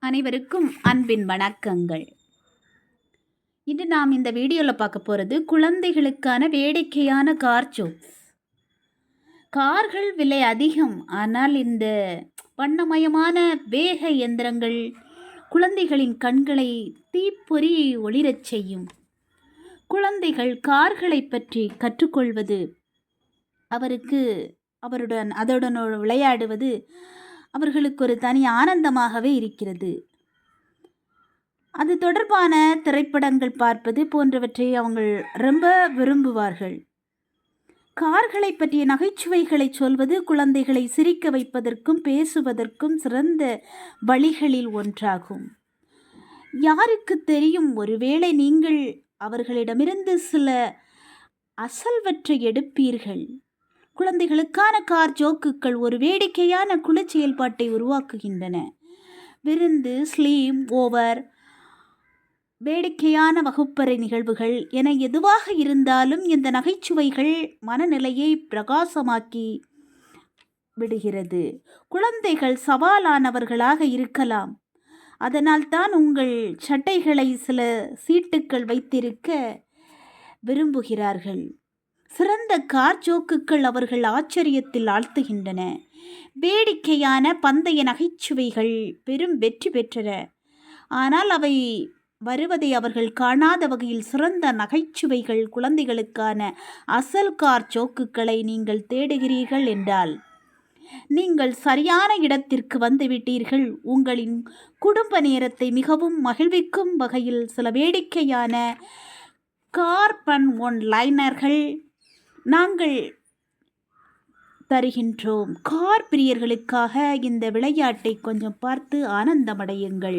அனைவருக்கும் அன்பின் வணக்கங்கள். இன்று நாம் இந்த வீடியோவில் பார்க்க போகிறது குழந்தைகளுக்கான வேடிக்கையான கார் ஜோக்ஸ். கார்கள் விலை அதிகம், ஆனால் இந்த வண்ணமயமான வேக இயந்திரங்கள் குழந்தைகளின் கண்களை தீப்பொறி ஒளிரச் செய்யும். குழந்தைகள் கார்களை பற்றி கற்றுக்கொள்வது, அதனுடன் விளையாடுவது அவர்களுக்கு ஒரு தனி ஆனந்தமாகவே இருக்கிறது. அது தொடர்பான திரைப்படங்கள் பார்ப்பது போன்றவற்றை அவங்க ரொம்ப விரும்புவார்கள். கார்களை பற்றிய நகைச்சுவைகளை சொல்வது குழந்தைகளை சிரிக்க வைப்பதற்கும் பேசுவதற்கும் சிறந்த வழிகளில் ஒன்றாகும். யாருக்கு தெரியும், ஒருவேளை நீங்கள் அவர்களிடமிருந்து சில அசல்வற்றை எடுப்பீர்கள். குழந்தைகளுக்கான கார் ஜோக்குகள் ஒரு வேடிக்கையான குழு செயல்பாட்டை உருவாக்குகின்றன. விருந்து, ஸ்லீம் ஓவர், வேடிக்கையான வகுப்பறை நிகழ்வுகள் என எதுவாக இருந்தாலும் இந்த நகைச்சுவைகள் மனநிலையை பிரகாசமாக்கி விடுகிறது. குழந்தைகள் சவாலானவர்களாக இருக்கலாம், அதனால் தான் உங்கள் சட்டைகளை சில சீட்டுக்கள் வைத்திருக்க விரும்புகிறார்கள். சிறந்த கார் ஜோக்குகள் அவர்கள் ஆச்சரியத்தில் ஆழ்த்துகின்றன. வேடிக்கையான பந்தய நகைச்சுவைகள் பெரும் வெற்றி பெற்றன, ஆனால் அவை வருவதை அவர்கள் காணாத வகையில் சிறந்த நகைச்சுவைகள். குழந்தைகளுக்கான அசல் கார் ஜோக்குகளை நீங்கள் தேடுகிறீர்கள் என்றால் நீங்கள் சரியான இடத்திற்கு வந்துவிட்டீர்கள். உங்களின் குடும்ப நேரத்தை மிகவும் மகிழ்விக்கும் வகையில் சில வேடிக்கையான கார் பன் ஒன்லைனர்கள் நாங்கள் தருகின்றோம். கார் பிரியர்களுக்காக இந்த விளையாட்டை கொஞ்சம் பார்த்து ஆனந்தமடையுங்கள்.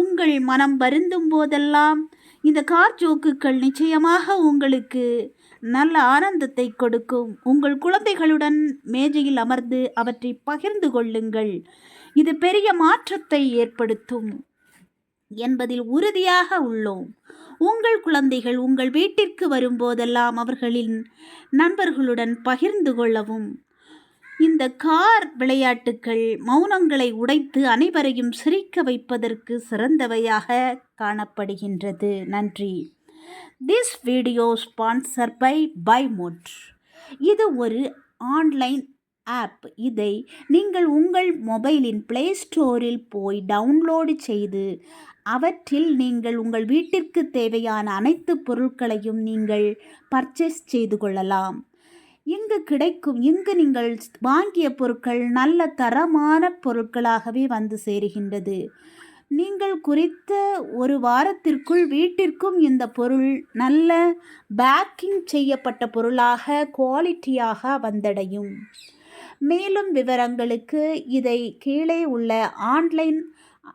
உங்கள் மனம் வருந்தும் போதெல்லாம் இந்த கார் ஜோக்குகள் நிச்சயமாக உங்களுக்கு நல்ல ஆனந்தத்தை கொடுக்கும். உங்கள் குழந்தைகளுடன் மேஜையில் அமர்ந்து அவற்றை பகிர்ந்து கொள்ளுங்கள். இது பெரிய மாற்றத்தை ஏற்படுத்தும் என்பதில் உறுதியாக உள்ளோம். உங்கள் குழந்தைகள் உங்கள் வீட்டிற்கு வரும்போதெல்லாம் அவர்களின் நண்பர்களுடன் பகிர்ந்து கொள்ளவும். இந்த கார் விளையாட்டுகள் மௌனங்களை உடைத்து அனைவரையும் சிரிக்க வைப்பதற்கு சிறந்தவையாக காணப்படுகின்றது. நன்றி. This video sponsor by Mode. இது ஒரு ஆன்லைன் ஆப். இதை நீங்கள் உங்கள் மொபைலின் பிளே ஸ்டோரில் போய் டவுன்லோடு செய்து அவற்றில் நீங்கள் உங்கள் வீட்டிற்கு தேவையான அனைத்து பொருட்களையும் நீங்கள் பர்ச்சேஸ் செய்து கொள்ளலாம். இங்கு நீங்கள் வாங்கிய பொருட்கள் நல்ல தரமான பொருட்களாகவே வந்து சேருகின்றது. நீங்கள் குறித்த ஒரு வாரத்திற்குள் வீட்டிற்கும் இந்த பொருள் நல்ல பேக்கிங் செய்யப்பட்ட பொருளாக குவாலிட்டியாக வந்தடையும். மேலும் விவரங்களுக்கு இதை கீழே உள்ள ஆன்லைன்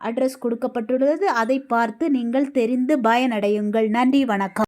அட்ரஸ் கொடுக்கப்பட்டுள்ளது. அதை பார்த்து நீங்கள் தெரிந்து பயனடையுங்கள். நன்றி, வணக்கம்.